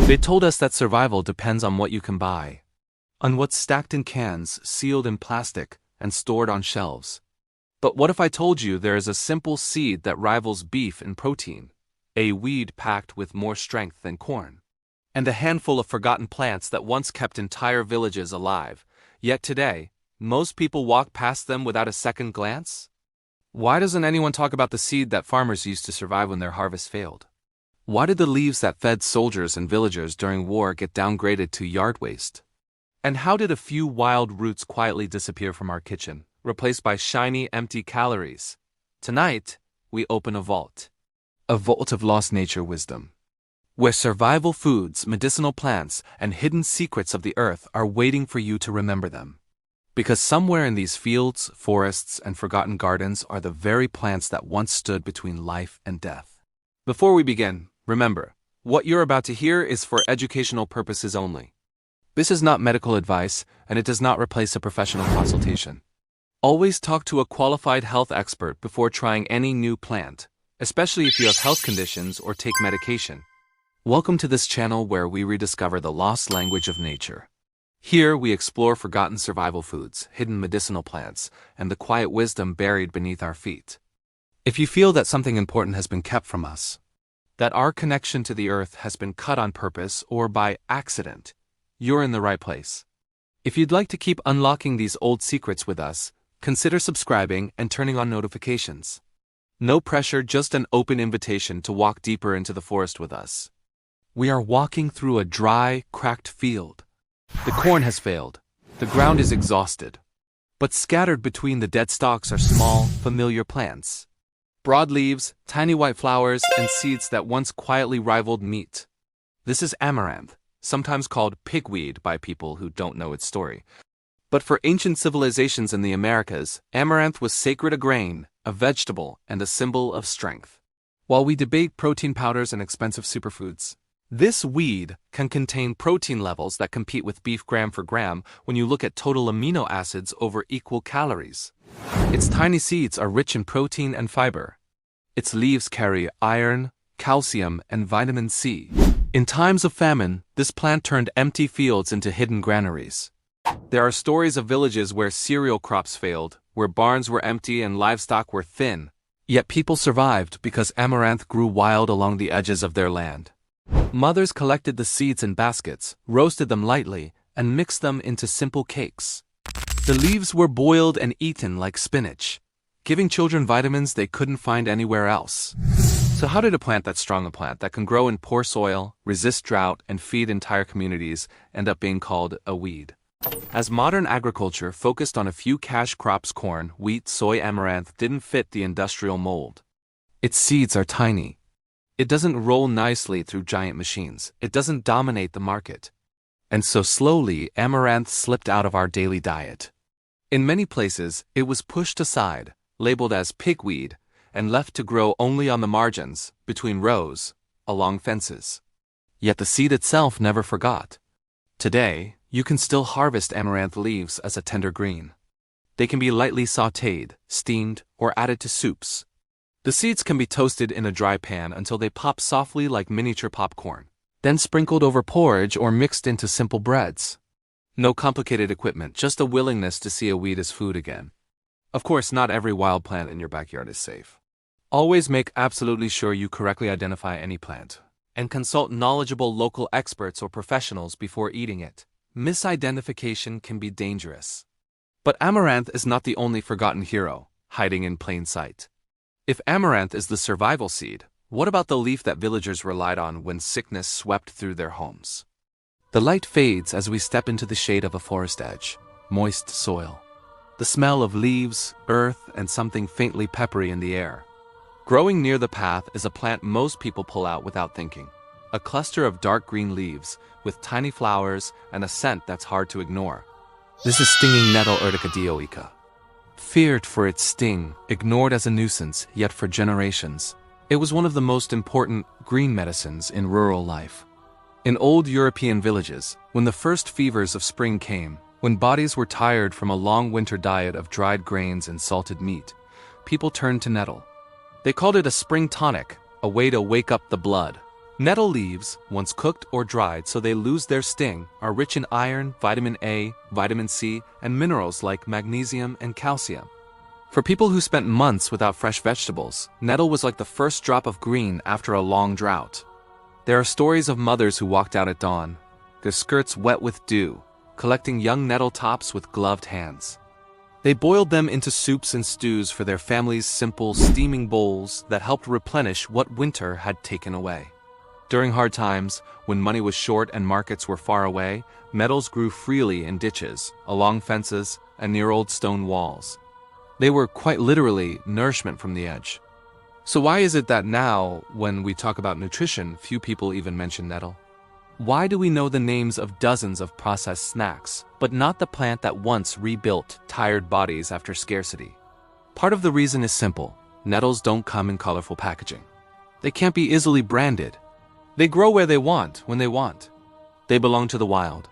They told us that survival depends on what you can buy, on what's stacked in cans, sealed in plastic, and stored on shelves. But what if I told you there is a simple seed that rivals beef in protein, a weed packed with more strength than corn, and a handful of forgotten plants that once kept entire villages alive, yet today, most people walk past them without a second glance? Why doesn't anyone talk about the seed that farmers used to survive when their harvest failed? Why did the leaves that fed soldiers and villagers during war get downgraded to yard waste? And how did a few wild roots quietly disappear from our kitchen, replaced by shiny, empty calories? Tonight, we open a vault of lost nature wisdom, where survival foods, medicinal plants, and hidden secrets of the earth are waiting for you to remember them. Because somewhere in these fields, forests, and forgotten gardens are the very plants that once stood between life and death. Before we begin, remember, what you're about to hear is for educational purposes only. This is not medical advice, and it does not replace a professional consultation. Always talk to a qualified health expert before trying any new plant, especially if you have health conditions or take medication. Welcome to this channel where we rediscover the lost language of nature. Here we explore forgotten survival foods, hidden medicinal plants, and the quiet wisdom buried beneath our feet. If you feel that something important has been kept from us, that our connection to the earth has been cut on purpose or by accident, you're in the right place. If you'd like to keep unlocking these old secrets with us, consider subscribing and turning on notifications. No pressure, just an open invitation to walk deeper into the forest with us. We are walking through a dry, cracked field. The corn has failed. The ground is exhausted. But scattered between the dead stalks are small, familiar plants. Broad leaves, tiny white flowers, and seeds that once quietly rivaled meat. This is amaranth, sometimes called pigweed by people who don't know its story. But for ancient civilizations in the Americas, amaranth was sacred, a grain, a vegetable, and a symbol of strength. While we debate protein powders and expensive superfoods, this weed can contain protein levels that compete with beef gram for gram when you look at total amino acids over equal calories. Its tiny seeds are rich in protein and fiber. Its leaves carry iron, calcium, and vitamin C. In times of famine, this plant turned empty fields into hidden granaries. There are stories of villages where cereal crops failed, where barns were empty and livestock were thin. Yet people survived because amaranth grew wild along the edges of their land. Mothers collected the seeds in baskets, roasted them lightly, and mixed them into simple cakes. The leaves were boiled and eaten like spinach, giving children vitamins they couldn't find anywhere else. So how did a plant that's strong, a plant that can grow in poor soil, resist drought, and feed entire communities, end up being called a weed? As modern agriculture focused on a few cash crops, corn, wheat, soy, amaranth didn't fit the industrial mold. Its seeds are tiny. It doesn't roll nicely through giant machines. It doesn't dominate the market. And so slowly, amaranth slipped out of our daily diet. In many places, it was pushed aside, labeled as pigweed, and left to grow only on the margins, between rows, along fences. Yet the seed itself never forgot. Today, you can still harvest amaranth leaves as a tender green. They can be lightly sautéed, steamed, or added to soups. The seeds can be toasted in a dry pan until they pop softly like miniature popcorn, then sprinkled over porridge or mixed into simple breads. No complicated equipment, just a willingness to see a weed as food again. Of course, not every wild plant in your backyard is safe. Always make absolutely sure you correctly identify any plant, and consult knowledgeable local experts or professionals before eating it. Misidentification can be dangerous. But amaranth is not the only forgotten hero, hiding in plain sight. If amaranth is the survival seed, what about the leaf that villagers relied on when sickness swept through their homes? The light fades as we step into the shade of a forest edge, moist soil. The smell of leaves, earth, and something faintly peppery in the air. Growing near the path is a plant most people pull out without thinking. A cluster of dark green leaves with tiny flowers and a scent that's hard to ignore. This is stinging nettle Urtica dioica. Feared for its sting, ignored as a nuisance, yet for generations, it was one of the most important green medicines in rural life. In old European villages, when the first fevers of spring came, when bodies were tired from a long winter diet of dried grains and salted meat, people turned to nettle. They called it a spring tonic, a way to wake up the blood. Nettle leaves, once cooked or dried so they lose their sting, are rich in iron, vitamin A, vitamin C, and minerals like magnesium and calcium. For people who spent months without fresh vegetables, nettle was like the first drop of green after a long drought. There are stories of mothers who walked out at dawn, their skirts wet with dew, collecting young nettle tops with gloved hands. They boiled them into soups and stews for their family's simple, steaming bowls that helped replenish what winter had taken away. During hard times, when money was short and markets were far away, nettles grew freely in ditches, along fences, and near old stone walls. They were quite literally nourishment from the edge. So why is it that now, when we talk about nutrition, few people even mention nettle? Why do we know the names of dozens of processed snacks, but not the plant that once rebuilt tired bodies after scarcity? Part of the reason is simple. Nettles don't come in colorful packaging. They can't be easily branded. They grow where they want, when they want. They belong to the wild.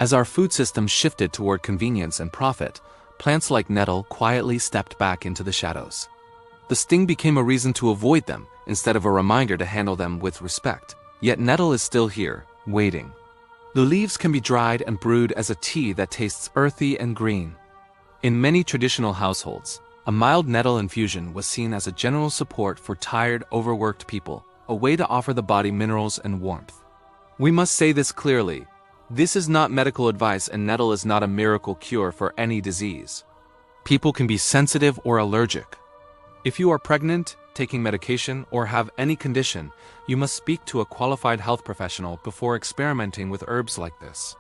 As our food system shifted toward convenience and profit, plants like nettle quietly stepped back into the shadows. The sting became a reason to avoid them, instead of a reminder to handle them with respect. Yet nettle is still here, waiting. The leaves can be dried and brewed as a tea that tastes earthy and green. In many traditional households, a mild nettle infusion was seen as a general support for tired, overworked people, a way to offer the body minerals and warmth. We must say this clearly. This is not medical advice, and nettle is not a miracle cure for any disease. People can be sensitive or allergic. If you are pregnant, taking medication, or have any condition, you must speak to a qualified health professional before experimenting with herbs like this.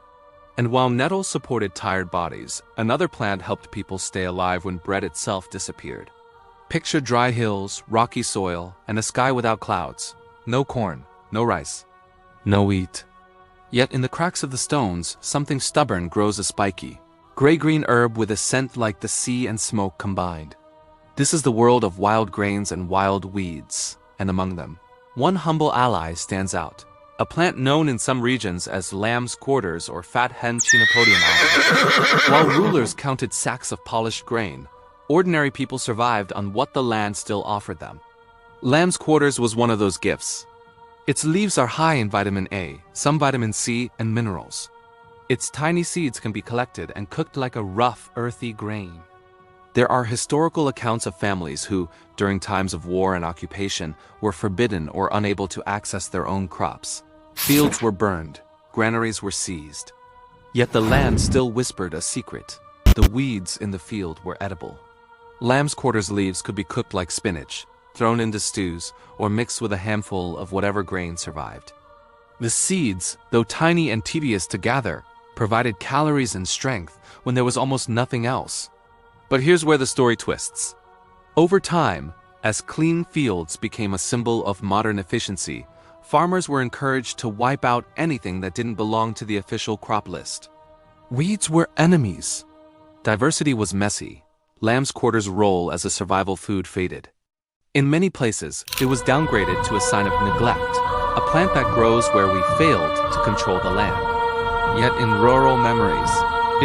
And while nettle supported tired bodies, another plant helped people stay alive when bread itself disappeared. Picture dry hills, rocky soil, and a sky without clouds. No corn, no rice, no wheat. Yet in the cracks of the stones, something stubborn grows, a spiky, gray-green herb with a scent like the sea and smoke combined. This is the world of wild grains and wild weeds, and among them, one humble ally stands out. A plant known in some regions as lamb's quarters or fat hen chenopodium. While rulers counted sacks of polished grain, ordinary people survived on what the land still offered them. Lamb's quarters was one of those gifts. Its leaves are high in vitamin A, some vitamin C, and minerals. Its tiny seeds can be collected and cooked like a rough, earthy grain. There are historical accounts of families who, during times of war and occupation, were forbidden or unable to access their own crops. Fields were burned, granaries were seized. Yet the land still whispered a secret. The weeds in the field were edible. Lamb's quarters leaves could be cooked like spinach, thrown into stews, or mixed with a handful of whatever grain survived. The seeds, though tiny and tedious to gather, provided calories and strength when there was almost nothing else. But here's where the story twists. Over time, as clean fields became a symbol of modern efficiency, farmers were encouraged to wipe out anything that didn't belong to the official crop list. Weeds were enemies. Diversity was messy. Lamb's quarters' role as a survival food faded. In many places, it was downgraded to a sign of neglect, a plant that grows where we failed to control the land. Yet in rural memories,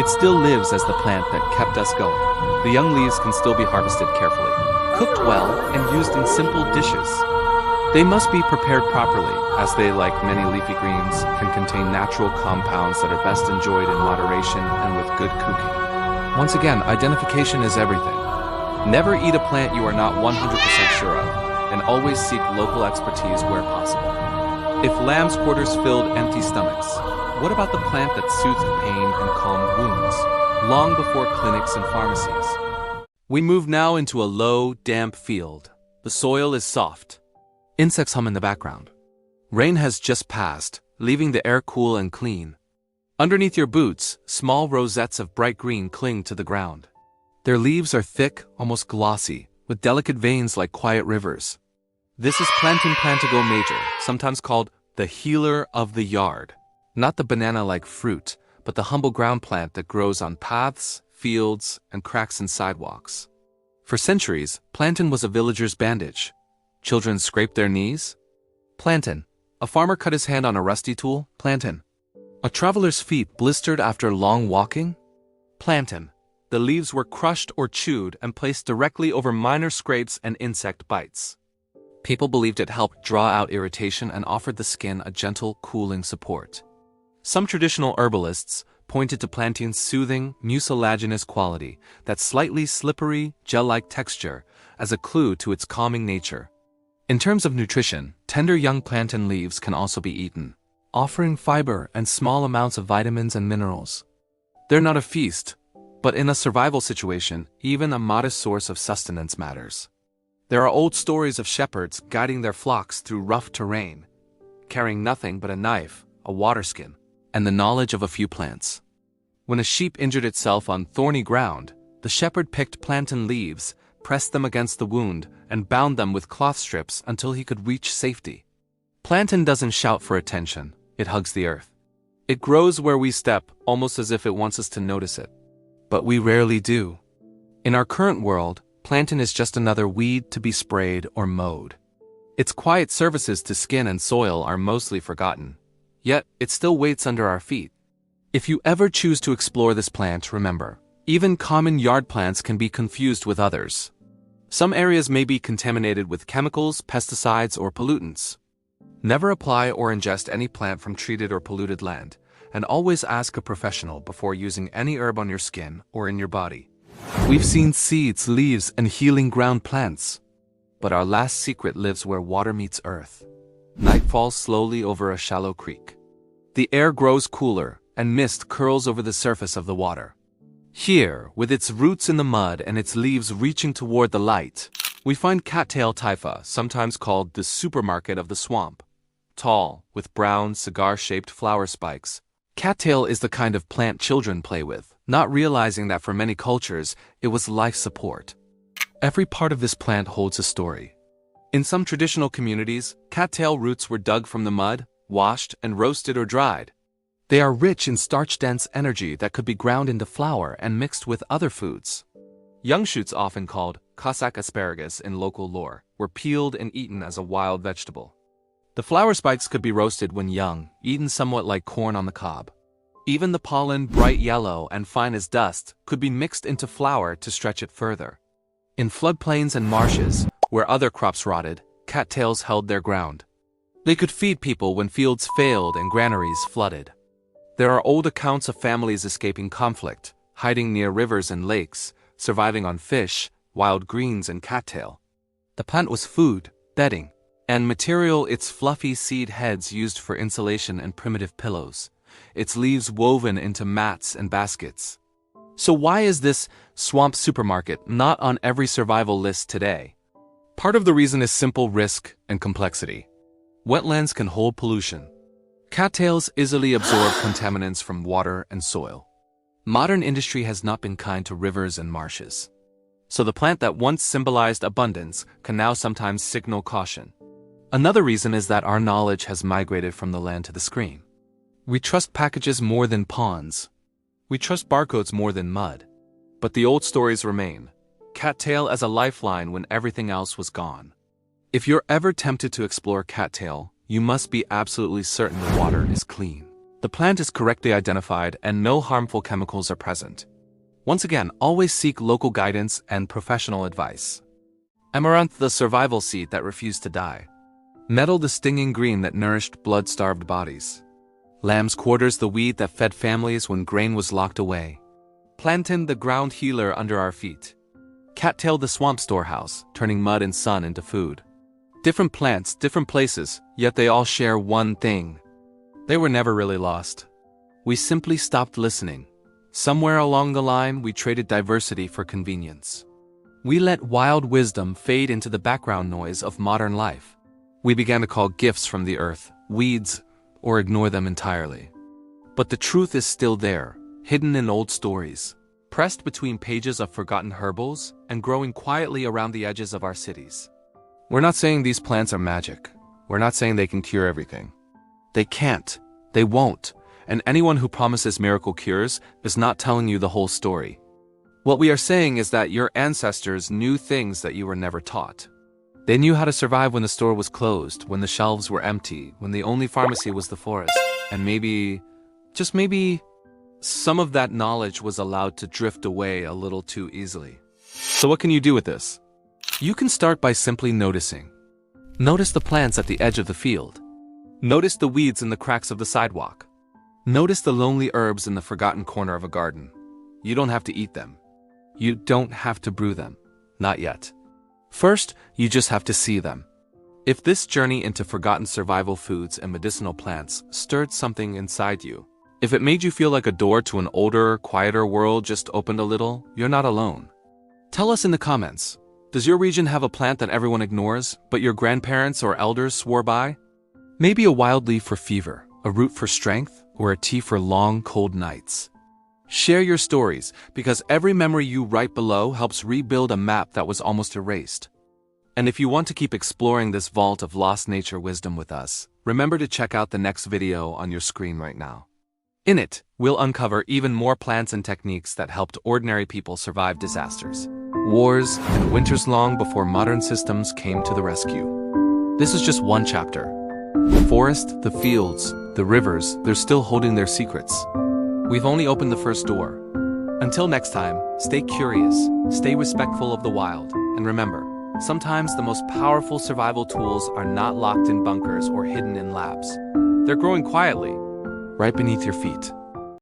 it still lives as the plant that kept us going. The young leaves can still be harvested carefully, cooked well, and used in simple dishes. They must be prepared properly, as they, like many leafy greens, can contain natural compounds that are best enjoyed in moderation and with good cooking. Once again, identification is everything. Never eat a plant you are not 100% sure of, and always seek local expertise where possible. If lamb's quarters filled empty stomachs, what about the plant that soothed pain and calmed wounds, long before clinics and pharmacies? We move now into a low, damp field. The soil is soft. Insects hum in the background. Rain has just passed, leaving the air cool and clean. Underneath your boots, small rosettes of bright green cling to the ground. Their leaves are thick, almost glossy, with delicate veins like quiet rivers. This is Plantain plantigo major, sometimes called the healer of the yard. Not the banana-like fruit, but the humble ground plant that grows on paths, fields, and cracks in sidewalks. For centuries, plantain was a villager's bandage. Children scraped their knees? Plantain. A farmer cut his hand on a rusty tool? Plantain. A traveler's feet blistered after long walking? Plantain. The leaves were crushed or chewed and placed directly over minor scrapes and insect bites. People believed it helped draw out irritation and offered the skin a gentle, cooling support. Some traditional herbalists pointed to plantain's soothing, mucilaginous quality, that slightly slippery, gel-like texture, as a clue to its calming nature. In terms of nutrition, tender young plantain leaves can also be eaten, offering fiber and small amounts of vitamins and minerals. They're not a feast, but in a survival situation, even a modest source of sustenance matters. There are old stories of shepherds guiding their flocks through rough terrain, carrying nothing but a knife, a water skin, and the knowledge of a few plants. When a sheep injured itself on thorny ground, the shepherd picked plantain leaves, pressed them against the wound, and bound them with cloth strips until he could reach safety. Plantain doesn't shout for attention, it hugs the earth. It grows where we step, almost as if it wants us to notice it. But we rarely do. In our current world, plantain is just another weed to be sprayed or mowed. Its quiet services to skin and soil are mostly forgotten. Yet, it still waits under our feet. If you ever choose to explore this plant, remember, even common yard plants can be confused with others. Some areas may be contaminated with chemicals, pesticides, or pollutants. Never apply or ingest any plant from treated or polluted land, and always ask a professional before using any herb on your skin or in your body. We've seen seeds, leaves, and healing ground plants. But our last secret lives where water meets earth. Night falls slowly over a shallow creek. The air grows cooler, and mist curls over the surface of the water. Here, with its roots in the mud and its leaves reaching toward the light, we find cattail typha, sometimes called the supermarket of the swamp. Tall, with brown, cigar-shaped flower spikes, cattail is the kind of plant children play with, not realizing that for many cultures, it was life support. Every part of this plant holds a story. In some traditional communities, cattail roots were dug from the mud, washed, and roasted or dried. They are rich in starch-dense energy that could be ground into flour and mixed with other foods. Young shoots, often called Cossack asparagus in local lore, were peeled and eaten as a wild vegetable. The flower spikes could be roasted when young, eaten somewhat like corn on the cob. Even the pollen, bright yellow and fine as dust, could be mixed into flour to stretch it further. In floodplains and marshes, where other crops rotted, cattails held their ground. They could feed people when fields failed and granaries flooded. There are old accounts of families escaping conflict, hiding near rivers and lakes, surviving on fish, wild greens, and cattail. The plant was food, bedding, and material, its fluffy seed heads used for insulation and primitive pillows, its leaves woven into mats and baskets. So why is this swamp supermarket not on every survival list today? Part of the reason is simple risk and complexity. Wetlands can hold pollution. Cattails easily absorb contaminants from water and soil. Modern industry has not been kind to rivers and marshes. So the plant that once symbolized abundance can now sometimes signal caution. Another reason is that our knowledge has migrated from the land to the screen. We trust packages more than ponds. We trust barcodes more than mud. But the old stories remain. Cattail as a lifeline when everything else was gone. If you're ever tempted to explore cattail, you must be absolutely certain the water is clean. The plant is correctly identified and no harmful chemicals are present. Once again, always seek local guidance and professional advice. Amaranth, the survival seed that refused to die. Nettle, the stinging green that nourished blood-starved bodies. Lamb's quarters, the weed that fed families when grain was locked away. Plantain, the ground healer under our feet. Cattail, the swamp storehouse, turning mud and sun into food. Different plants, different places, yet they all share one thing. They were never really lost. We simply stopped listening. Somewhere along the line, we traded diversity for convenience. We let wild wisdom fade into the background noise of modern life. We began to call gifts from the earth weeds, or ignore them entirely. But the truth is still there, hidden in old stories, pressed between pages of forgotten herbals and growing quietly around the edges of our cities. We're not saying these plants are magic. We're not saying they can cure everything. They can't. They won't. And anyone who promises miracle cures is not telling you the whole story. What we are saying is that your ancestors knew things that you were never taught. They knew how to survive when the store was closed, when the shelves were empty, when the only pharmacy was the forest. And maybe, just maybe, some of that knowledge was allowed to drift away a little too easily. So what can you do with this? You can start by simply noticing. Notice the plants at the edge of the field. Notice the weeds in the cracks of the sidewalk. Notice the lonely herbs in the forgotten corner of a garden. You don't have to eat them. You don't have to brew them. Not yet. First, you just have to see them. If this journey into forgotten survival foods and medicinal plants stirred something inside you, if it made you feel like a door to an older, quieter world just opened a little, you're not alone. Tell us in the comments, does your region have a plant that everyone ignores, but your grandparents or elders swore by? Maybe a wild leaf for fever, a root for strength, or a tea for long, cold nights. Share your stories, because every memory you write below helps rebuild a map that was almost erased. And if you want to keep exploring this vault of lost nature wisdom with us, remember to check out the next video on your screen right now. In it, we'll uncover even more plants and techniques that helped ordinary people survive disasters, wars, and winters long before modern systems came to the rescue. This is just one chapter. The forest, the fields, the rivers, they're still holding their secrets. We've only opened the first door. Until next time, stay curious, stay respectful of the wild, and remember, sometimes the most powerful survival tools are not locked in bunkers or hidden in labs. They're growing quietly, right beneath your feet.